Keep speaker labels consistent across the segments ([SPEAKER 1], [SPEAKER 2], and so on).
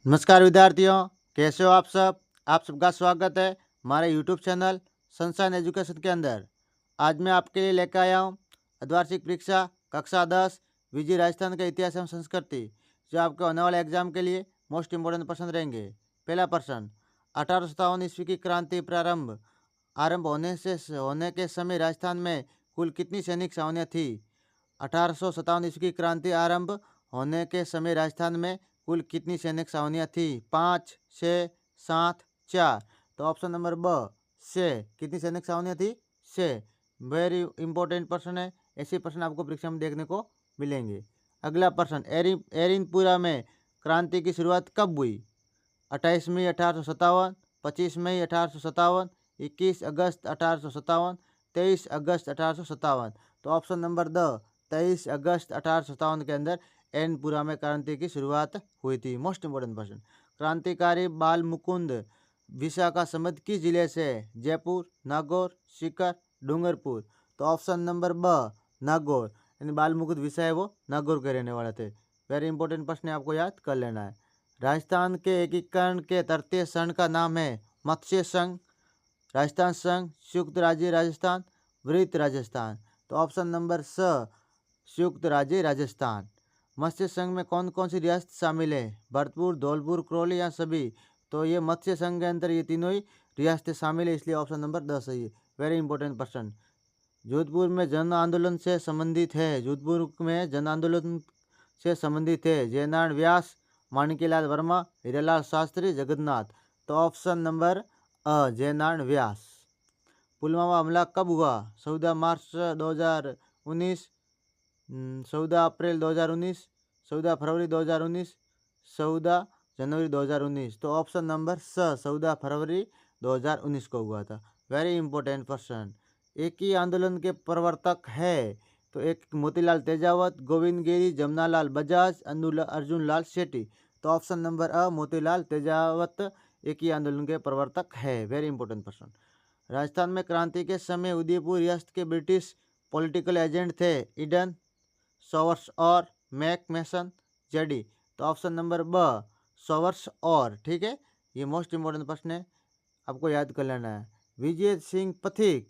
[SPEAKER 1] नमस्कार विद्यार्थियों, कैसे हो आप सब। आप सबका स्वागत है हमारे यूट्यूब चैनल सनशाइन एजुकेशन के अंदर। आज मैं आपके लिए लेकर आया हूँ अर्धवार्षिक परीक्षा कक्षा 10 विजय राजस्थान का इतिहास एवं संस्कृति, जो आपके होने वाले एग्जाम के लिए मोस्ट इम्पोर्टेंट प्रश्न रहेंगे। पहला प्रश्न, 1857 ईस्वी की क्रांति आरंभ होने के समय राजस्थान में कुल कितनी सैनिक छावनियाँ थी। 1857 ईस्वी की क्रांति आरंभ होने के समय राजस्थान में कुल कितनी सैनिक छावनियाँ थी। 5, 6, 7, 4। तो ऑप्शन नंबर ब 6। कितनी सैनिक छावनियाँ थी। 6। वेरी इंपॉर्टेंट प्रश्न है, ऐसे प्रश्न आपको परीक्षा में देखने को मिलेंगे। अगला प्रश्न, एरिनपुरा में क्रांति की शुरुआत कब हुई। 28 मई 1857, 25 मई 1857, 21 अगस्त 1857, 23 अगस्त 1857। तो ऑप्शन नंबर द 23 अगस्त 1857 के अंदर एनपुरा में क्रांति की शुरुआत हुई थी। मोस्ट इंपोर्टेंट क्वेश्चन, क्रांतिकारी बाल मुकुंद विशाखा समध किस जिले से है। जयपुर, नागौर, सीकर, डूंगरपुर। तो ऑप्शन नंबर ब नागौर, यानी बाल मुकुंद विषय है वो नागौर के रहने वाले थे। वेरी इंपॉर्टेंट प्रश्न आपको याद कर लेना है। राजस्थान के एकीकरण के तृतीय संघ का नाम है मत्स्य संघ, राजस्थान संघ, संयुक्त राज्य राजस्थान, वृत्त राजस्थान। तो ऑप्शन नंबर स संयुक्त राज्य राजस्थान। मत्स्य संघ में कौन कौन सी रियासत शामिल है। भरतपुर, धौलपुर, करौली या सभी। तो ये मत्स्य संघ के अंदर ये तीनों ही रियासतें शामिल है, इसलिए ऑप्शन नंबर 10 सही है। वेरी इंपॉर्टेंट प्रश्न, जोधपुर में जन आंदोलन से संबंधित है। जोधपुर में जन आंदोलन से संबंधित है जयनारायण व्यास, माणिक्यलाल वर्मा, हीरालाल शास्त्री, जगन्नाथ। तो ऑप्शन नंबर जयनारायण व्यास। पुलवामा हमला कब हुआ। 14 मार्च 2019, 14 अप्रैल 2019, 14 फरवरी 2019, 14 जनवरी 2019। तो ऑप्शन नंबर 14 फरवरी 2019 को हुआ था। वेरी इंपॉर्टेंट क्वेश्चन, एक ही आंदोलन के प्रवर्तक है। तो एक मोतीलाल तेजावत, गोविंद गिरी, जमनालाल बजाज, अर्जुन लाल सेठी। तो ऑप्शन नंबर मोतीलाल तेजावत एक ही आंदोलन के प्रवर्तक है। वेरी इंपॉर्टेंट क्वेश्चन, राजस्थान में क्रांति के समय उदयपुर रियासत के ब्रिटिश पॉलिटिकल एजेंट थे ईडन, सॉवर्स और मैक मैसन, जेडी। तो ऑप्शन नंबर ब सॉवर्स और, ठीक है। ये मोस्ट इंपॉर्टेंट प्रश्न है, आपको याद कर लेना है। विजय सिंह पथिक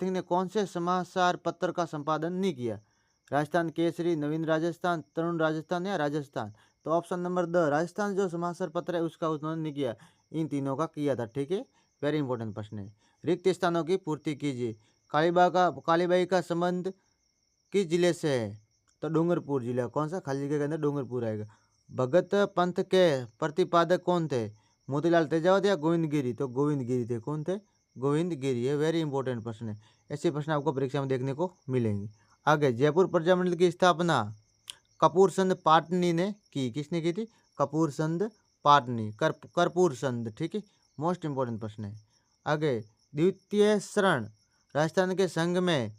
[SPEAKER 1] ने कौन से समाचार पत्र का संपादन नहीं किया। राजस्थान केसरी, नवीन राजस्थान, तरुण राजस्थान या राजस्थान। तो ऑप्शन नंबर द राजस्थान जो समाचार पत्र है उसका उन्होंने नहीं किया, इन तीनों का किया था, ठीक है। वेरी इंपॉर्टेंट प्रश्न है। रिक्त स्थानों की पूर्ति कीजिए। कालीबाई का संबंध किस जिले से है। तो डूंगरपुर जिला। कौन सा, खाली जगह के अंदर डूंगरपुर आएगा। भगत पंथ के प्रतिपादक कौन थे। मोतीलाल तेजावत या गोविंद गिरी। तो गोविंद गिरी थे। कौन थे, गोविंद गिरी है। वेरी इंपॉर्टेंट प्रश्न है, ऐसे प्रश्न आपको परीक्षा में देखने को मिलेंगे। आगे, जयपुर प्रजामंडल की स्थापना कपूर चंद पाटनी ने की। किसने की थी, कपूर चंद पाटनी, कर्पूर चंद, ठीक है। मोस्ट इंपॉर्टेंट प्रश्न है। आगे, द्वितीय शरण राजस्थान के संघ में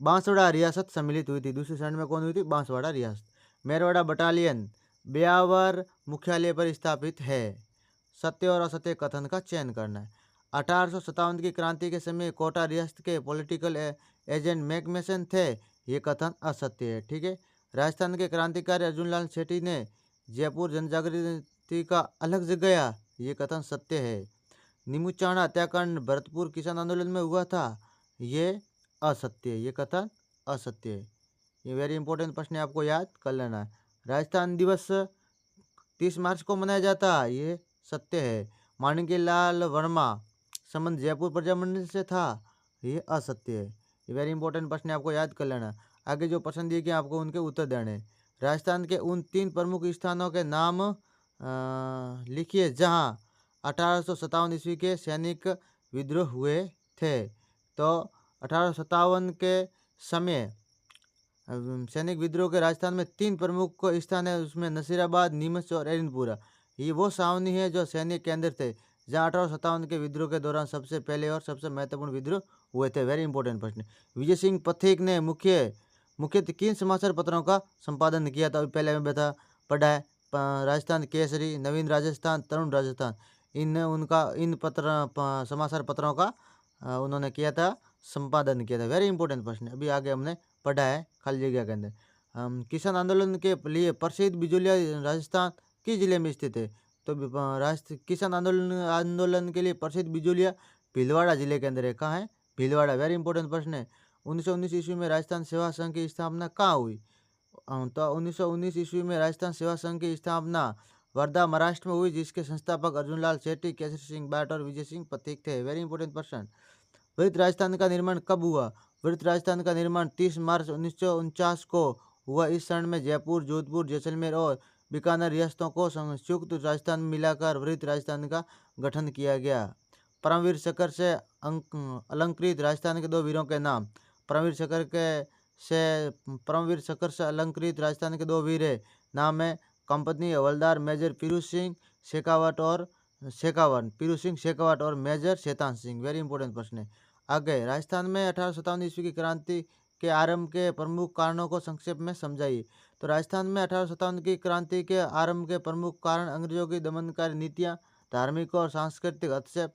[SPEAKER 1] बांसवाड़ा रियासत सम्मिलित हुई थी। दूसरी शरण में कौन हुई थी, बांसवाड़ा रियासत। मेरवाड़ा बटालियन ब्यावर मुख्यालय पर स्थापित है। सत्य और असत्य कथन का चयन करना है। 1857 की क्रांति के समय कोटा रियासत के पॉलिटिकल एजेंट मैकमेसन थे। ये कथन असत्य है, ठीक है। राजस्थान के क्रांतिकारी अर्जुन लाल सेठी ने जयपुर जनजागृति का अलग जगाया। ये कथन सत्य है। निमुचाणा हत्याकांड भरतपुर किसान आंदोलन में हुआ था। ये असत्य है, ये कथन असत्य है। ये वेरी इंपॉर्टेंट प्रश्न है, आपको याद कर लेना है। राजस्थान दिवस 30 मार्च को मनाया जाता है। ये सत्य है। माणिक्यलाल वर्मा संबंध जयपुर प्रजामंडल से था। ये असत्य है। ये वेरी इंपॉर्टेंट प्रश्न है, आपको याद कर लेना। आगे जो प्रश्न दिए गए आपको उनके उत्तर देने। राजस्थान के उन 3 प्रमुख स्थानों के नाम लिखिए जहां 1857 ईस्वी के सैनिक विद्रोह हुए थे। तो 1857 के समय सैनिक विद्रोह के राजस्थान में 3 प्रमुख स्थान है, उसमें नसीराबाद, नीमच और एरिनपुरा। ये वो छावनी है जो सैनिक केंद्र थे जहाँ 1857 के विद्रोह के दौरान सबसे पहले और सबसे महत्वपूर्ण विद्रोह हुए थे। वेरी इंपॉर्टेंट प्रश्न। विजय सिंह पथिक ने मुख्यतः किन समाचार पत्रों का संपादन किया था। पहले में पढ़ा है, राजस्थान केसरी, नवीन राजस्थान, तरुण राजस्थान। इन समाचार पत्रों का उन्होंने किया था, संपादन किया था। वेरी इंपॉर्टेंट प्रश्न। अभी आगे हमने पढ़ा है खाली जगह के अंदर। किसान आंदोलन के लिए प्रसिद्ध बिजोलिया राजस्थान किस जिले में स्थित है? तो राष्ट्रीय किसान आंदोलन आंदोलन के लिए प्रसिद्ध बिजोलिया भीलवाड़ा जिले के अंदर है। कहाँ है? भीलवाड़ा। वेरी इंपॉर्टेंट प्रश्न है। 1919 ईस्वी में राजस्थान सेवा संघ की स्थापना कहाँ हुई? तो 1919 ईस्वी में राजस्थान सेवा संघ की स्थापना वर्धा महाराष्ट्र में हुई, जिसके संस्थापक अर्जुनलाल सेठी, केसरी सिंह भाट और विजय सिंह पथिक थे। Very important person. वृत्त राजस्थान का निर्माण कब हुआ? वृत्त राजस्थान का निर्माण 30 मार्च 1949 को हुआ। इस क्षण में जयपुर, जोधपुर, जैसलमेर और बीकानेर रियासतों को संयुक्त राजस्थान में मिलाकर वृत्त राजस्थान का गठन किया गया। परमवीर चक्र से अलंकृत राजस्थान के 2 वीरों के नाम। परमवीर चक्र से अलंकृत राजस्थान के 2 वीर है। नाम है कंपनी हवलदार मेजर पीरू सिंह शेखावत और major Shaitan Singh. Very important प्रश्न है। आगे, राजस्थान में 1857 ईस्वी की क्रांति के आरंभ के प्रमुख कारणों को संक्षेप में समझाइए। तो राजस्थान में 1857 की क्रांति के आरंभ के प्रमुख कारण अंग्रेजों की दमनकारी नीतियाँ, धार्मिक और सांस्कृतिक हस्तक्षेप,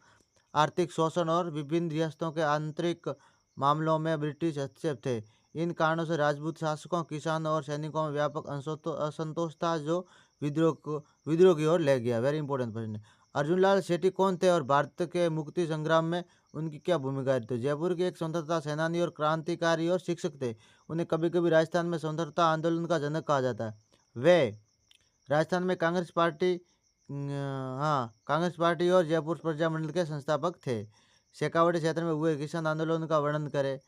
[SPEAKER 1] आर्थिक शोषण और विभिन्न रियासतों के आंतरिक मामलों में ब्रिटिश हस्तक्षेप थे। इन कारणों से राजपूत शासकों, किसानों और सैनिकों में व्यापक असंतोष था, जो विद्रोह की ओर ले गया। वेरी इंपॉर्टेंट प्रश्न। अर्जुनलाल सेठी कौन थे और भारत के मुक्ति संग्राम में उनकी क्या भूमिका थी? तो जयपुर के एक स्वतंत्रता सेनानी और क्रांतिकारी और शिक्षक थे। उन्हें कभी कभी राजस्थान में स्वतंत्रता आंदोलन का जनक कहा जाता है। वे राजस्थान में कांग्रेस पार्टी और जयपुर प्रजा मंडल के संस्थापक थे। शेखावाटी क्षेत्र में हुए किसान आंदोलन का वर्णन करें।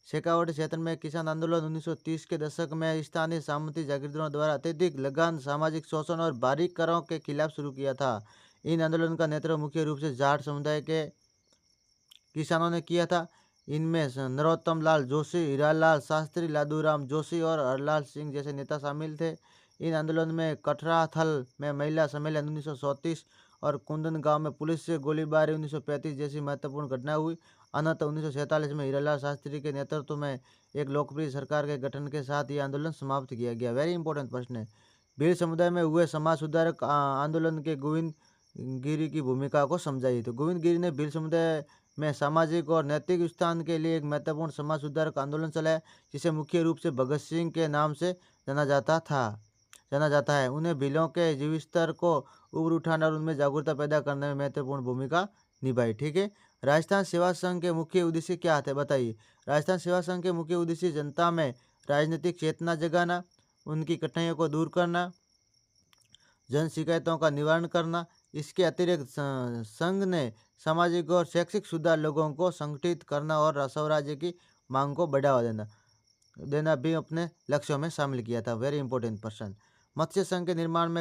[SPEAKER 1] शेखावाटी क्षेत्र में किसान आंदोलन 1930 के दशक में स्थानीय सामंती जागीरदारों द्वारा अत्यधिक लगान, सामाजिक शोषण और भारी करों के खिलाफ शुरू किया था। इन आंदोलन का नेतृत्व मुख्य रूप से जाट समुदाय के किसानों ने किया था। इनमें नरोत्तम लाल जोशी, हीरालाल शास्त्री, लादूराम जोशी और हरलाल सिंह जैसे नेता शामिल थे। इन आंदोलन में कठराथल में महिला सम्मेलन 1934 और कुंदन गांव में पुलिस से गोलीबारी 1935 जैसी महत्वपूर्ण घटनाएं हुई। अनंत 1947 में हीरालाल शास्त्री के नेतृत्व में एक लोकप्रिय सरकार के गठन के साथ ये आंदोलन समाप्त किया गया। वेरी इंपॉर्टेंट प्रश्न है। भील समुदाय में हुए समाज सुधारक आंदोलन के गोविंद गिरी की भूमिका को समझाइए। तो गोविंद गिरी ने भील समुदाय में सामाजिक और नैतिक उत्थान के लिए एक महत्वपूर्ण समाज सुधारक आंदोलन चलाया, जिसे मुख्य रूप से भगत सिंह के नाम से जाना जाता है। उन्हें भीलों के जीवन स्तर को ऊपर उठाना और उनमें जागरूकता पैदा करने में महत्वपूर्ण भूमिका निभाई। ठीक है। राजस्थान सेवा संघ के मुख्य उद्देश्य क्या थे, बताइए। राजस्थान सेवा संघ के मुख्य उद्देश्य जनता में राजनीतिक चेतना जगाना, उनकी कठिनाइयों को दूर करना, जन शिकायतों का निवारण करना। इसके अतिरिक्त संघ ने सामाजिक और शैक्षिक सुधार, लोगों को संगठित करना और स्वराज्य की मांग को बढ़ावा देना भी अपने लक्ष्यों में शामिल किया था। Very important person. मत्स्य संघ के निर्माण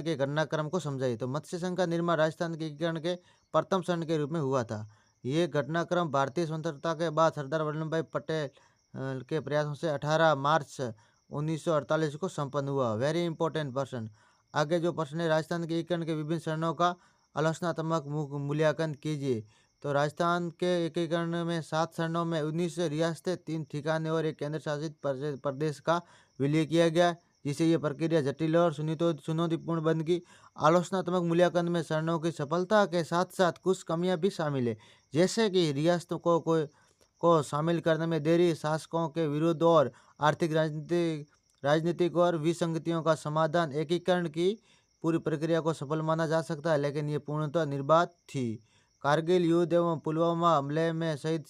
[SPEAKER 1] के घटनाक्रम को समझाइए। तो मत्स्य संघ का निर्माण राजस्थान के एकीकरण के प्रथम क्षण के रूप में हुआ था। ये घटनाक्रम भारतीय स्वतंत्रता के बाद सरदार वल्लभ भाई पटेल के प्रयासों से 18 मार्च 1948 को संपन्न हुआ। Very important person. आगे जो प्रश्न है, राजस्थान के एकीकरण के विभिन्न चरणों का आलोचनात्मक मूल्यांकन कीजिए। तो राजस्थान के एकीकरण में 7 चरणों में 19 रियासतें, 3 ठिकाने और एक केंद्र शासित प्रदेश का विलय किया गया, जिससे ये प्रक्रिया जटिल और चुनौतीपूर्ण बन गई। आलोचनात्मक मूल्यांकन में चरणों की सफलता के साथ साथ कुछ कमियां भी शामिल है, जैसे कि रियासतों को शामिल करने में देरी, शासकों के विरोध और आर्थिक राजनीतिक और विसंगतियों का समाधान। एकीकरण की पूरी प्रक्रिया को सफल माना जा सकता है, लेकिन ये पूर्णतः निर्बाध थी। कारगिल युद्ध एवं पुलवामा हमले में शहीद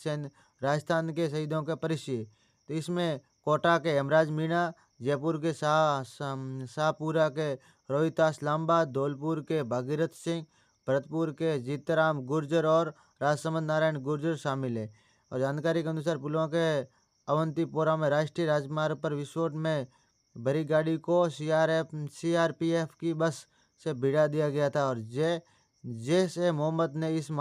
[SPEAKER 1] राजस्थान के शहीदों के परिचय। तो इसमें कोटा के हेमराज मीणा, जयपुर के शाहपुरा के रोहितास लांबा, धौलपुर के भागीरथ सिंह, भरतपुर के जीतराम गुर्जर और राजसमंद नारायण गुर्जर शामिल है। और जानकारी के अनुसार पुलवामा के अवंतीपोरा में राष्ट्रीय राजमार्ग पर विस्फोट में भरी गाड़ी को सीआरपीएफ की बस से भिड़ा दिया गया था और जैश ए मोहम्मद ने इस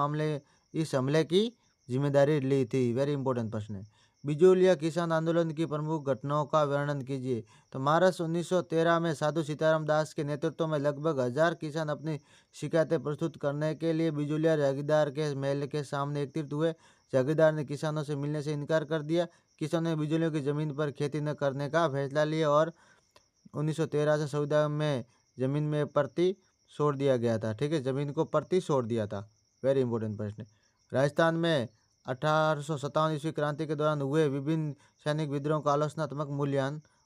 [SPEAKER 1] हमले की जिम्मेदारी ली थी। वेरी इंपॉर्टेंट प्रश्न है। बिजोलिया किसान आंदोलन की प्रमुख घटनाओं का वर्णन कीजिए। तो मार्च 1913 में साधु सीताराम दास के नेतृत्व में लगभग 1000 किसान अपनी शिकायतें प्रस्तुत करने के लिए बिजोलिया जागीरदार के महल के सामने एकत्रित हुए। जागीरदार ने किसानों से मिलने से इनकार कर दिया। किसानों ने बिजोलियों की जमीन पर खेती न करने का फैसला लिया और 1913 से संविधान में जमीन में प्रति छोड़ दिया गया था। ठीक है, जमीन को प्रति छोड़ दिया था। वेरी इंपॉर्टेंट प्रश्न। राजस्थान में 1857 ईस्वी क्रांति के दौरान हुए विभिन्न सैनिक विद्रोह का आलोचनात्मक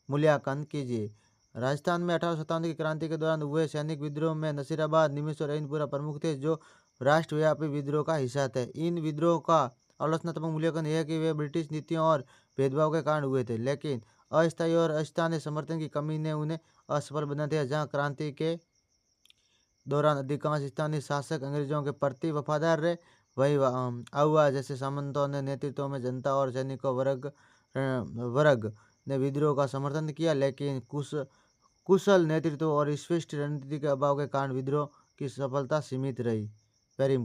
[SPEAKER 1] मूल्यांकन कीजिए। राजस्थान में 1857 की क्रांति के दौरान हुए सैनिक विद्रोह में नसीराबाद, निमिष और रहीमपुरा प्रमुख थे, जो राष्ट्रव्यापी विद्रोह का हिस्सा थे। इन विद्रोह का आलोचनात्मक मूल्यांकन यह है कि वे ब्रिटिश नीतियों और भेदभाव के कारण हुए थे, लेकिन अस्थायी और अस्थानीय समर्थन की कमी ने उन्हें असफल बना दिया। जहाँ क्रांति के दौरान अधिकांश स्थानीय शासक अंग्रेजों के प्रति वफादार रहे, वही आउवा जैसे सामंतों ने नेतृत्व में जनता और सैनिकों वर्ग ने विद्रोह का समर्थन किया, लेकिन कुशल नेतृत्व और स्पष्ट रणनीति के अभाव के कारण विद्रोह की सफलता सीमित रही। Very important.